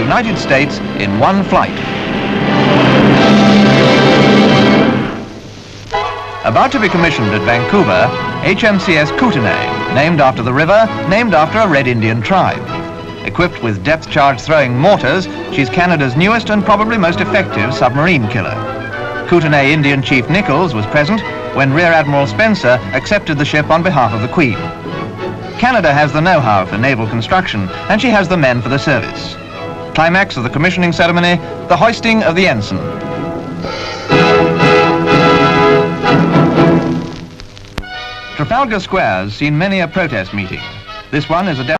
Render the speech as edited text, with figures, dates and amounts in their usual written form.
United States in one flight. About to be commissioned at Vancouver, HMCS Kootenay, named after the river, named after a Red Indian tribe. Equipped with depth-charge throwing mortars, she's Canada's newest and probably most effective submarine killer. Kootenay Indian Chief Nichols was present when Rear Admiral Spencer accepted the ship on behalf of the Queen. Canada has the know-how for naval construction, and she has the men for the service. Climax of the commissioning ceremony, the hoisting of the ensign. Trafalgar Square has seen many a protest meeting. This one is a